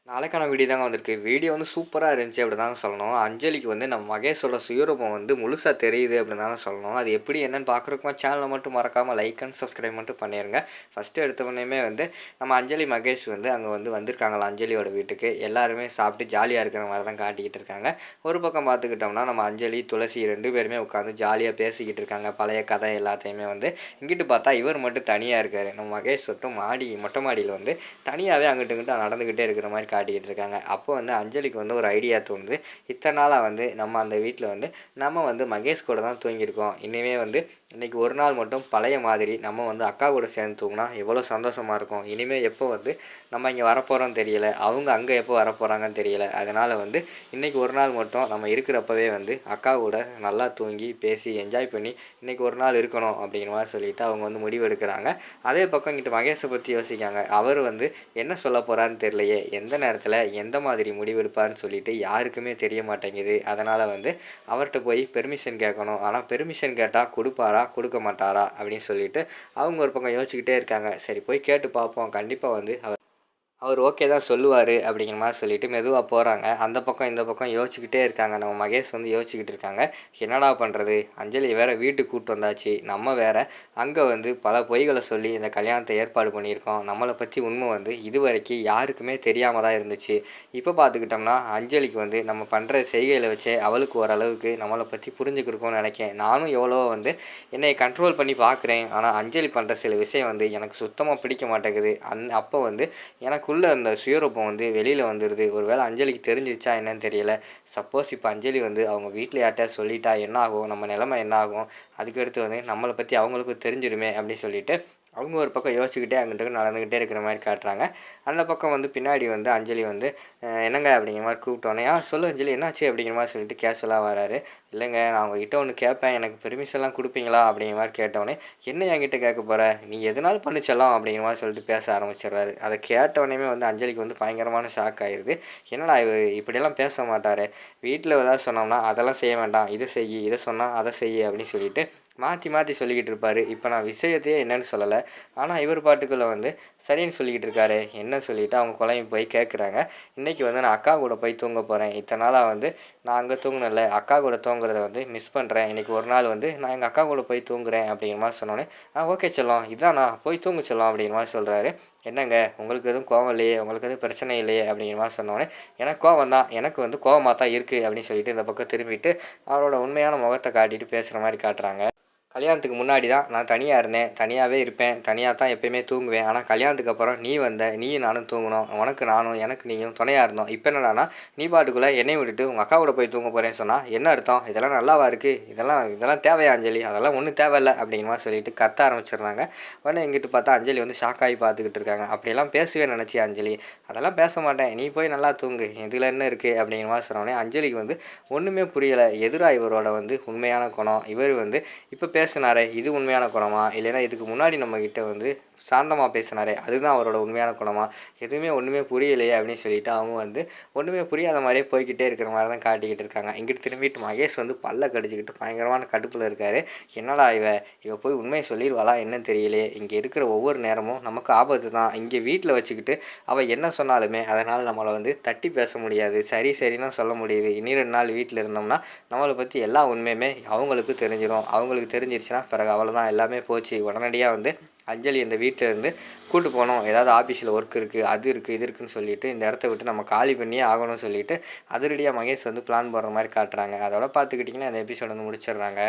நாளைக்கான வீடியோ தாங்க வந்திருக்கு. வீடியோ வந்து சூப்பரா இருந்துச்சு அப்படின்னு தாங்க சொல்லணும். அஞ்சலிக்கு வந்து நம்ம மகேஷோட சுயரூபம் வந்து முழுசா தெரியுது அப்படின்னு தாங்க சொல்லணும். அது எப்படி என்னன்னு பார்க்குறதுக்கு சேனலை மட்டும் மறக்காம லைக் அண்ட் சப்ஸ்கிரைப் மட்டும் பண்ணிருங்க. ஃபர்ஸ்ட்டு எடுத்த உடனேயுமே வந்து நம்ம அஞ்சலி மகேஷ் வந்து அங்கே வந்து வந்திருக்காங்களா அஞ்சலியோட வீட்டுக்கு. எல்லாருமே சாப்பிட்டு ஜாலியாக இருக்கிற மாதிரி தான் காட்டிக்கிட்டு இருக்காங்க. ஒரு பக்கம் பார்த்துக்கிட்டோம்னா நம்ம அஞ்சலி, துளசி 2 பேருமே உட்காந்து ஜாலியாக பேசிக்கிட்டு இருக்காங்க. பழைய கதை எல்லாத்தையுமே வந்து. இங்கிட்டு பார்த்தா இவர் மட்டும் தனியாக இருக்காரு. நம்ம மகேஷ் மட்டும் மொட்டை மாடியில் வந்து தனியாகவே அங்கிட்டு இங்கிட்டு நடந்துக்கிட்டே இருக்கிற மாதிரி காட்டிக்கிட்டு இருக்காங்க. அப்போ வந்து அஞ்சலிக்கு வந்து ஒரு ஐடியா தோணுது. இத்தனை நாளாக வந்து நம்ம அந்த வீட்டில் வந்து நம்ம வந்து மகேஷ் கூட தான் தூங்கியிருக்கோம். இனிமே வந்து இன்றைக்கி ஒரு நாள் மட்டும் பழைய மாதிரி நம்ம வந்து அக்கா கூட சேர்ந்து தூங்கினா எவ்வளோ சந்தோஷமாக இருக்கும். இனிமேல் எப்போ வந்து நம்ம இங்கே வரப்போகிறோன்னு தெரியல, அவங்க அங்கே எப்போ வரப்போகிறாங்கன்னு தெரியல. அதனால் வந்து இன்றைக்கி ஒரு நாள் மட்டும் நம்ம இருக்கிறப்பவே வந்து அக்கா கூட நல்லா தூங்கி பேசி என்ஜாய் பண்ணி இன்றைக்கி ஒரு நாள் இருக்கணும் அப்படிங்கிற மாதிரி சொல்லிவிட்டு அவங்க வந்து முடிவு எடுக்கிறாங்க. அதே பக்கம் இங்கிட்டு மகேஷை பற்றி யோசிக்காங்க. அவர் வந்து என்ன சொல்ல போகிறான்னு தெரியலையே, எந்த நேரத்தில் எந்த மாதிரி முடிவெடுப்பார்னு சொல்லிட்டு யாருக்குமே தெரிய மாட்டேங்குது. அதனால் வந்து அவர்கிட்ட போய் பெர்மிஷன் கேட்கணும். ஆனால் பெர்மிஷன் கேட்டால் கொடுப்பாரா கொடுக்க மாட்டாரா அப்படின்னு சொல்லிட்டு அவங்க ஒரு பக்கம் யோசிச்சுக்கிட்டே இருக்காங்க. சரி போய் கேட்டு பார்ப்போம், கண்டிப்பாக வந்து அவர் ஓகே தான் சொல்லுவார் அப்படிங்கிற மாதிரி சொல்லிவிட்டு மெதுவாக போகிறாங்க. அந்த பக்கம் இந்த பக்கம் யோசிச்சுக்கிட்டே இருக்காங்க. நம்ம மகேஷ் வந்து யோசிச்சுக்கிட்டு இருக்காங்க. என்னடா பண்ணுறது, அஞ்சலி வேறு வீட்டுக்கு கூப்பிட்டு வந்தாச்சு, நம்ம வேறு அங்கே வந்து பல பொய்களை சொல்லி இந்த கல்யாணத்தை ஏற்பாடு பண்ணியிருக்கோம். நம்மளை பற்றி உண்மை வந்து இதுவரைக்கும் யாருக்குமே தெரியாமல் தான் இருந்துச்சு. இப்போ பார்த்துக்கிட்டோம்னா அஞ்சலிக்கு வந்து நம்ம பண்ணுற செய்கைகளை வச்சே அவளுக்கு ஓரளவுக்கு நம்மளை பற்றி புரிஞ்சுக்கிருக்கோன்னு நினைக்கிறேன். நானும் எவ்வளோ வந்து என்னை கண்ட்ரோல் பண்ணி பார்க்குறேன். ஆனால் அஞ்சலி பண்ணுற சில விஷயம் வந்து எனக்கு சுத்தமாக பிடிக்க மாட்டேங்குது. அப்போ வந்து எனக்கு அந்த சுயரூபம் வந்து வெளியில் வந்துடுது. ஒரு வேளை அஞ்சலிக்கு தெரிஞ்சிச்சா என்னன்னு தெரியல. சப்போஸ் இப்போ அஞ்சலி வந்து அவங்க வீட்டில் யார்கிட்டயா சொல்லிட்டா என்ன ஆகும், நம்ம நிலைமை என்ன ஆகும், அதுக்கடுத்து வந்து நம்மளை பற்றி அவங்களுக்கும் தெரிஞ்சிடுமே அப்படின்னு சொல்லிட்டு அவங்க ஒரு பக்கம் யோசிச்சுக்கிட்டே அங்கிட்டு நடந்துக்கிட்டே இருக்கிற மாதிரி காட்டுறாங்க. அந்த பக்கம் வந்து பின்னாடி வந்து அஞ்சலி வந்து என்னங்க அப்படிங்கிற மாதிரி கூப்பிட்டோன்னே, சொல்லு அஞ்சலி என்னாச்சு அப்படிங்கிற மாதிரி சொல்லிட்டு கேஷுவலாக வராரு. இல்லைங்க நான் உங்ககிட்ட ஒன்று கேட்பேன், எனக்கு பெர்மிஷன்லாம் கொடுப்பீங்களா அப்படிங்கிற மாதிரி கேட்டோடனே, என்ன என்கிட்ட கேட்க போகிற, நீ எதுனாலும் பண்ணிச்சலாம் அப்படிங்கிற மாதிரி சொல்லிட்டு பேச ஆரம்பிச்சிடுறாரு. அதை கேட்டோடனே வந்து அஞ்சலிக்கு வந்து பயங்கரமான ஷாக் ஆயிடுது. என்னடா இவர் இப்படியெல்லாம் பேச மாட்டார், வீட்டில் ஏதாவது சொன்னோம்னா அதெல்லாம் செய்ய வேண்டாம், இதை செய், இதை சொன்னால் அதை செய்ய அப்படின்னு சொல்லிட்டு மாற்றி மாற்றி சொல்லிக்கிட்டு இருப்பார். இப்போ நான் விஷயத்தையே என்னன்னு சொல்லலை, ஆனால் இவர் பாட்டுக்குள்ளே வந்து சரின்னு சொல்லிக்கிட்டு இருக்காரு என்ன சொல்லிவிட்டு அவங்க குழம்பு போய் கேட்குறாங்க. இன்றைக்கி வந்து நான் அக்கா கூட போய் தூங்க போகிறேன். இத்தனை நாளாக வந்து நான் அங்கே தூங்கினேன்ல, அக்கா கூட தூங்குறத வந்து மிஸ் பண்ணுறேன். இன்றைக்கி ஒரு நாள் வந்து நான் எங்கள் அக்கா கூட போய் தூங்குறேன் அப்படிங்கிற மாதிரி சொன்னோன்னே, ஓகே செல்லம், இதானா போய் தூங்க செல்லம் அப்படிங்கிற மாதிரி சொல்கிறாரு. என்னங்க உங்களுக்கு எதுவும் கோவம் இல்லையே, உங்களுக்கு எதுவும் பிரச்சனை இல்லையே அப்படிங்கிற மாதிரி சொன்னோன்னே, எனக்கு கோவம் தான், எனக்கு வந்து கோவமாக தான் இருக்குது அப்படின்னு சொல்லிட்டு இந்த பக்கம் திரும்பிட்டு அவரோட உண்மையான முகத்தை காட்டிட்டு பேசுகிற மாதிரி காட்டுறாங்க. கல்யாணத்துக்கு முன்னாடி தான் நான் தனியாக இருந்தேன், தனியாகவே இருப்பேன், தனியாக தான் எப்போயுமே தூங்குவேன். ஆனால் கல்யாணத்துக்கு அப்புறம் நீ வந்த, நீயும் நானும் தூங்கினோம், உனக்கு நானும் எனக்கு நீயும் துணையாக இருந்தோம். இப்போ என்னடானா நீ பாட்டுக்குள்ளே என்னை விட்டுட்டு உங்கள் அக்கா கூட போய் தூங்க போகிறேன்னு சொன்னால் என்ன அர்த்தம், இதெல்லாம் நல்லாவா இருக்குது, இதெல்லாம் தேவையா அஞ்சலி, அதெல்லாம் ஒன்றும் தேவையில்லை அப்படிங்கிற மாதிரி சொல்லிட்டு கத்த ஆரம்பிச்சிடுறாங்க. உடனே எங்கிட்டு பார்த்தா அஞ்சலி வந்து ஷாக்காகி பார்த்துக்கிட்டு இருக்காங்க. அப்படியெல்லாம் பேசுவே நினச்சி அஞ்சலி, அதெல்லாம் பேச மாட்டேன், நீ போய் நல்லா தூங்கு, இதில் என்ன இருக்குது அப்படிங்கிற மாதிரி சொன்னோடனே அஞ்சலிக்கு வந்து ஒன்றுமே புரியலை. எதிராக இவரோட வந்து உண்மையான குணம், இவர் வந்து இப்போ பேசினாரே இது உண்மையான குணமா, இல்லைன்னா இதுக்கு முன்னாடி நம்மக்கிட்ட வந்து சாந்தமாக பேசினாரே அதுதான் அவரோட உண்மையான குணமா, எதுவுமே ஒன்றுமே புரியலையே அப்படின்னு சொல்லிட்டு அவங்க வந்து ஒன்றுமே புரியாத மாதிரியே போய்கிட்டே இருக்கிற மாதிரி தான் காட்டிக்கிட்டு இருக்காங்க. இங்கிட்டு திரும்பிட்டு மகேஷ் வந்து பல்ல கடிச்சிக்கிட்டு பயங்கரமான கடுப்பில் இருக்கார். என்னடா இவ போய் உண்மையை சொல்லிடுவாளா என்னன்னு தெரியலையே, இங்கே இருக்கிற ஒவ்வொரு நேரமும் நமக்கு ஆபத்து தான், இங்கே வீட்டில் வச்சுக்கிட்டு அவள் என்ன சொன்னாலுமே அதனால் நம்மளை வந்து தட்டி பேச முடியாது, சரின்னு சொல்ல முடியுது. இனி 2 நாள் வீட்டில் இருந்தோம்னா நம்மளை பற்றி எல்லா உண்மையுமே அவங்களுக்கு தெரிஞ்சிடும். அவங்களுக்கு தெரிஞ்சிருச்சுன்னா பிறகு அவ்வளோதான், எல்லாமே போச்சு. உடனடியாக வந்து அஞ்சலி இந்த வீட்டில் இருந்து கூட்டு போகணும், ஏதாவது ஆஃபீஸில் ஒர்க் இருக்குது, அது இருக்குது, இது இருக்குதுன்னு சொல்லிட்டு இந்த இடத்த விட்டு நம்ம காலி பண்ணியே ஆகணும்னு சொல்லிட்டு அதிரடியாக மகேஷ் வந்து பிளான் போடுற மாதிரி காட்டுறாங்க. அதோட பார்த்துக்கிட்டிங்கன்னா அந்த எபிசோட் வந்து முடிச்சிடுறாங்க.